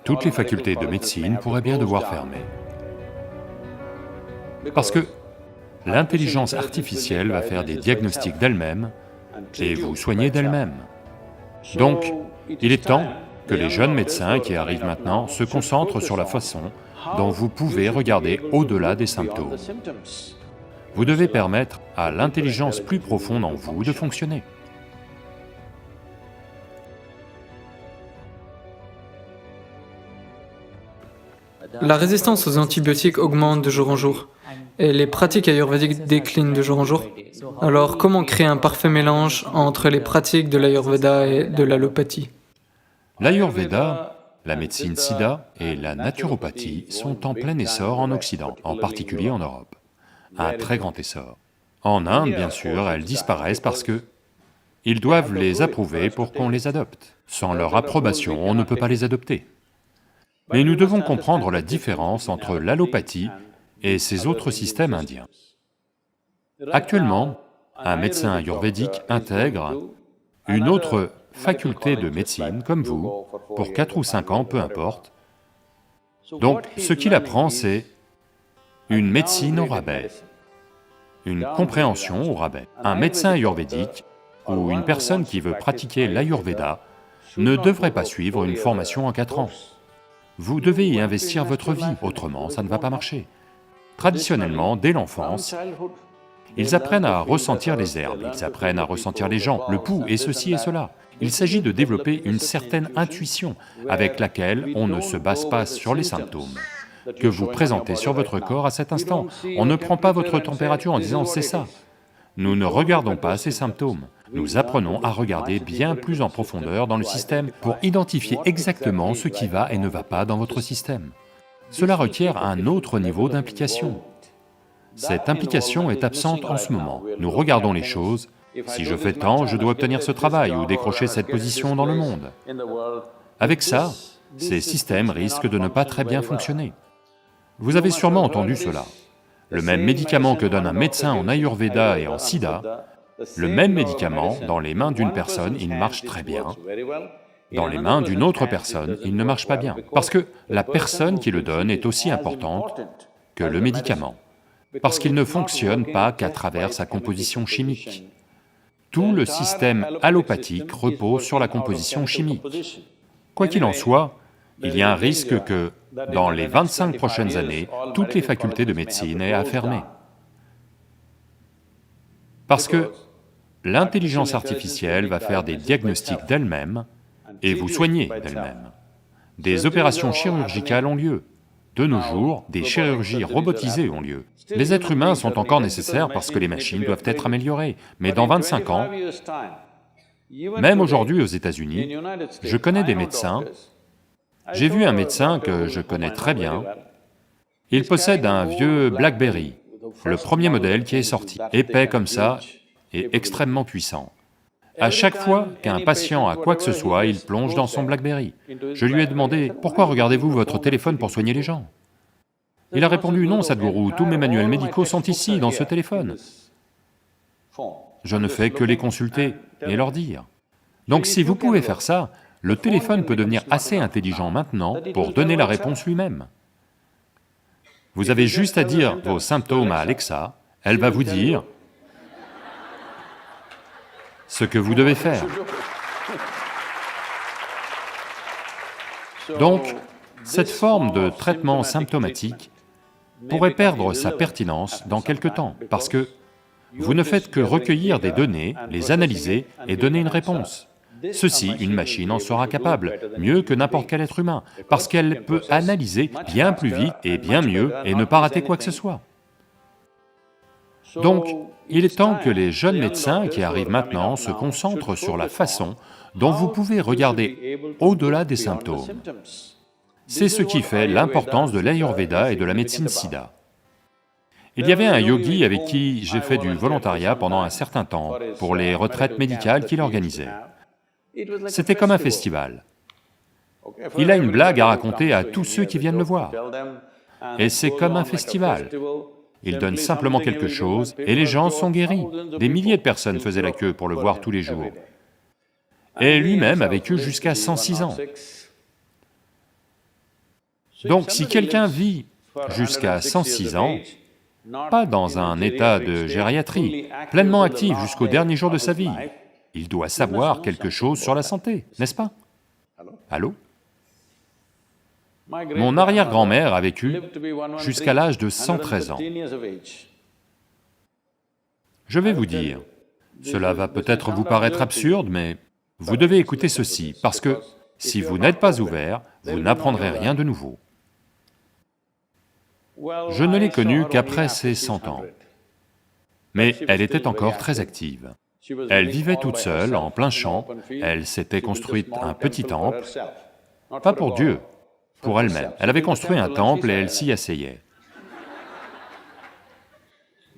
toutes les facultés de médecine pourraient bien devoir fermer. Parce que l'intelligence artificielle va faire des diagnostics d'elle-même et vous soigner d'elle-même. Donc, il est temps que les jeunes médecins qui arrivent maintenant se concentrent sur la façon dont vous pouvez regarder au-delà des symptômes. Vous devez permettre à l'intelligence plus profonde en vous de fonctionner. La résistance aux antibiotiques augmente de jour en jour, et les pratiques ayurvédiques déclinent de jour en jour. Alors comment créer un parfait mélange entre les pratiques de l'ayurveda et de l'allopathie? L'ayurveda, la médecine siddha et la naturopathie sont en plein essor en Occident, en particulier en Europe. Un très grand essor. En Inde, bien sûr, elles disparaissent parce que ils doivent les approuver pour qu'on les adopte. Sans leur approbation, on ne peut pas les adopter. Mais nous devons comprendre la différence entre l'allopathie et ces autres systèmes indiens. Actuellement, un médecin ayurvédique intègre une autre faculté de médecine, comme vous, pour 4 ou 5 ans, peu importe. Donc, ce qu'il apprend, c'est une médecine au rabais, une compréhension au rabais. Un médecin ayurvédique ou une personne qui veut pratiquer l'ayurveda ne devrait pas suivre une formation en 4 ans. Vous devez y investir votre vie, autrement ça ne va pas marcher. Traditionnellement, dès l'enfance, ils apprennent à ressentir les herbes, ils apprennent à ressentir les gens, le pouls et ceci et cela. Il s'agit de développer une certaine intuition avec laquelle on ne se base pas sur les symptômes que vous présentez sur votre corps à cet instant. On ne prend pas votre température en disant « c'est ça ». Nous ne regardons pas ces symptômes, nous apprenons à regarder bien plus en profondeur dans le système pour identifier exactement ce qui va et ne va pas dans votre système. Cela requiert un autre niveau d'implication. Cette implication est absente en ce moment. Nous regardons les choses, si je fais tant, je dois obtenir ce travail ou décrocher cette position dans le monde. Avec ça, ces systèmes risquent de ne pas très bien fonctionner. Vous avez sûrement entendu cela. Le même médicament que donne un médecin en Ayurveda et en Siddha, le même médicament, dans les mains d'une personne, il marche très bien. Dans les mains d'une autre personne, il ne marche pas bien. Parce que la personne qui le donne est aussi importante que le médicament. Parce qu'il ne fonctionne pas qu'à travers sa composition chimique. Tout le système allopathique repose sur la composition chimique. Quoi qu'il en soit, il y a un risque que, dans les 25 prochaines années, toutes les facultés de médecine aient à fermer. Parce que l'intelligence artificielle va faire des diagnostics d'elle-même et vous soigner d'elle-même. Des opérations chirurgicales ont lieu. De nos jours, des chirurgies robotisées ont lieu. Les êtres humains sont encore nécessaires parce que les machines doivent être améliorées, mais dans 25 ans, même aujourd'hui aux États-Unis, je connais des médecins. J'ai vu un médecin que je connais très bien, il possède un vieux BlackBerry, le premier modèle qui est sorti, épais comme ça et extrêmement puissant. À chaque fois qu'un patient a quoi que ce soit, il plonge dans son BlackBerry. Je lui ai demandé, « Pourquoi regardez-vous votre téléphone pour soigner les gens ?» Il a répondu, « Non, Sadhguru, tous mes manuels médicaux sont ici, dans ce téléphone. » Je ne fais que les consulter et leur dire. Donc si vous pouvez faire ça, le téléphone peut devenir assez intelligent maintenant pour donner la réponse lui-même. Vous avez juste à dire vos symptômes à Alexa, elle va vous dire ce que vous devez faire. Donc, cette forme de traitement symptomatique pourrait perdre sa pertinence dans quelque temps, parce que vous ne faites que recueillir des données, les analyser et donner une réponse. Ceci, une machine en sera capable, mieux que n'importe quel être humain, parce qu'elle peut analyser bien plus vite et bien mieux et ne pas rater quoi que ce soit. Donc, il est temps que les jeunes médecins qui arrivent maintenant se concentrent sur la façon dont vous pouvez regarder au-delà des symptômes. C'est ce qui fait l'importance de l'Ayurveda et de la médecine siddha. Il y avait un yogi avec qui j'ai fait du volontariat pendant un certain temps pour les retraites médicales qu'il organisait. C'était comme un festival. Il a une blague à raconter à tous ceux qui viennent le voir. Et c'est comme un festival. Il donne simplement quelque chose et les gens sont guéris. Des milliers de personnes faisaient la queue pour le voir tous les jours. Et lui-même a vécu jusqu'à 106 ans. Donc si quelqu'un vit jusqu'à 106 ans, pas dans un état de gériatrie, pleinement actif jusqu'au dernier jour de sa vie, il doit savoir quelque chose sur la santé, n'est-ce pas? Allô? Mon arrière-grand-mère a vécu jusqu'à l'âge de 113 ans. Je vais vous dire, cela va peut-être vous paraître absurde, mais vous devez écouter ceci, parce que si vous n'êtes pas ouvert, vous n'apprendrez rien de nouveau. Je ne l'ai connue qu'après ses 100 ans, mais elle était encore très active. Elle vivait toute seule, en plein champ, elle s'était construite un petit temple, pas pour Dieu, pour elle-même. Elle avait construit un temple et elle s'y asseyait.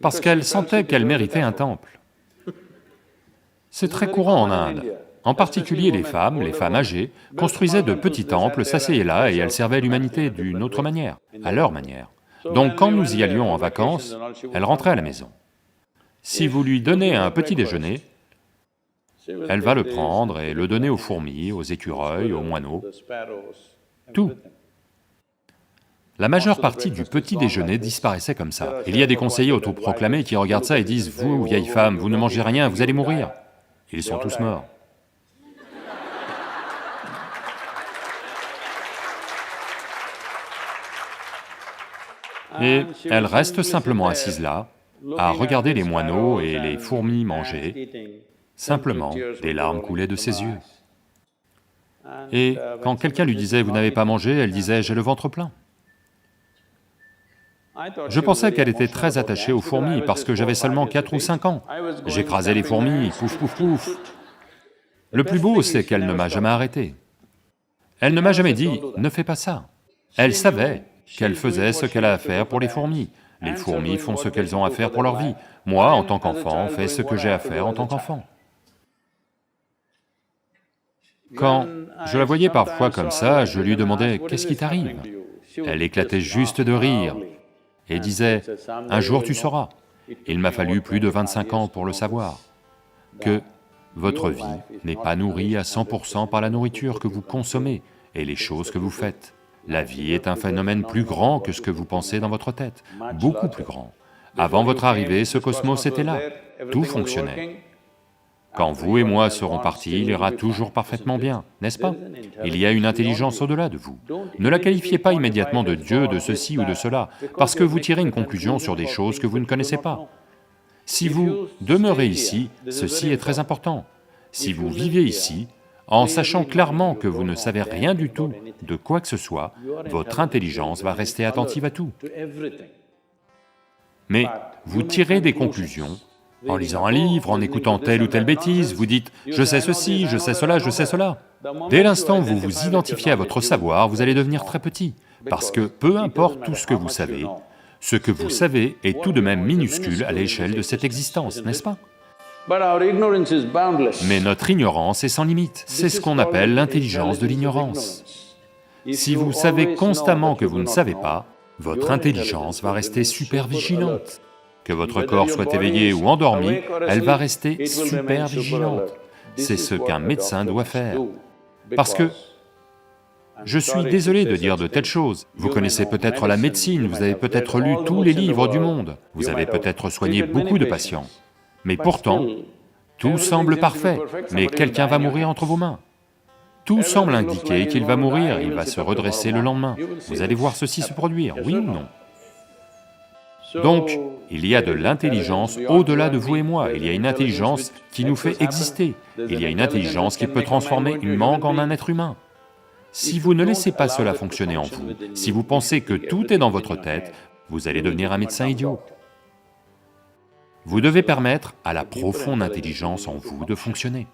Parce qu'elle sentait qu'elle méritait un temple. C'est très courant en Inde. En particulier les femmes âgées, construisaient de petits temples, s'asseyaient là et elles servaient l'humanité d'une autre manière, à leur manière. Donc quand nous y allions en vacances, elle rentrait à la maison. Si vous lui donnez un petit déjeuner, elle va le prendre et le donner aux fourmis, aux écureuils, aux moineaux, tout. La majeure partie du petit déjeuner disparaissait comme ça. Il y a des conseillers autoproclamés qui regardent ça et disent « Vous, vieille femme, vous ne mangez rien, vous allez mourir ». Ils sont tous morts. Et elle reste simplement assise là, à regarder les moineaux et les fourmis manger. Simplement, des larmes coulaient de ses yeux. Et quand quelqu'un lui disait « Vous n'avez pas mangé », elle disait « J'ai le ventre plein ». Je pensais qu'elle était très attachée aux fourmis parce que j'avais seulement 4 ou 5 ans. J'écrasais les fourmis, pouf pouf pouf. Le plus beau, c'est qu'elle ne m'a jamais arrêté. Elle ne m'a jamais dit « Ne fais pas ça ». Elle savait qu'elle faisait ce qu'elle a à faire pour les fourmis. Les fourmis font ce qu'elles ont à faire pour leur vie. Moi, en tant qu'enfant, fais ce que j'ai à faire en tant qu'enfant. Quand je la voyais parfois comme ça, je lui demandais « Qu'est-ce qui t'arrive » Elle éclatait juste de rire et disait « Un jour tu sauras ». Il m'a fallu plus de 25 ans pour le savoir, que votre vie n'est pas nourrie à 100% par la nourriture que vous consommez et les choses que vous faites. La vie est un phénomène plus grand que ce que vous pensez dans votre tête, beaucoup plus grand. Avant votre arrivée, ce cosmos était là, tout fonctionnait. Quand vous et moi serons partis, il ira toujours parfaitement bien, n'est-ce pas? Il y a une intelligence au-delà de vous. Ne la qualifiez pas immédiatement de Dieu, de ceci ou de cela, parce que vous tirez une conclusion sur des choses que vous ne connaissez pas. Si vous demeurez ici, ceci est très important. Si vous vivez ici, en sachant clairement que vous ne savez rien du tout de quoi que ce soit, votre intelligence va rester attentive à tout. Mais vous tirez des conclusions en lisant un livre, en écoutant telle ou telle bêtise, vous dites « je sais ceci, je sais cela, je sais cela ». Dès l'instant où vous vous identifiez à votre savoir, vous allez devenir très petit, parce que peu importe tout ce que vous savez est tout de même minuscule à l'échelle de cette existence, n'est-ce pas? Mais notre ignorance est sans limite, c'est ce qu'on appelle l'intelligence de l'ignorance. Si vous savez constamment que vous ne savez pas, votre intelligence va rester super vigilante. Que votre corps soit éveillé ou endormi, elle va rester super vigilante. C'est ce qu'un médecin doit faire. Parce que, je suis désolé de dire de telles choses, vous connaissez peut-être la médecine, vous avez peut-être lu tous les livres du monde, vous avez peut-être soigné beaucoup de patients, mais pourtant, tout semble parfait, mais quelqu'un va mourir entre vos mains. Tout semble indiquer qu'il va mourir, il va se redresser le lendemain. Vous allez voir ceci se produire, oui ou non? Donc, il y a de l'intelligence au-delà de vous et moi, il y a une intelligence qui nous fait exister, il y a une intelligence qui peut transformer une mangue en un être humain. Si vous ne laissez pas cela fonctionner en vous, si vous pensez que tout est dans votre tête, vous allez devenir un médecin idiot. Vous devez permettre à la profonde intelligence en vous de fonctionner.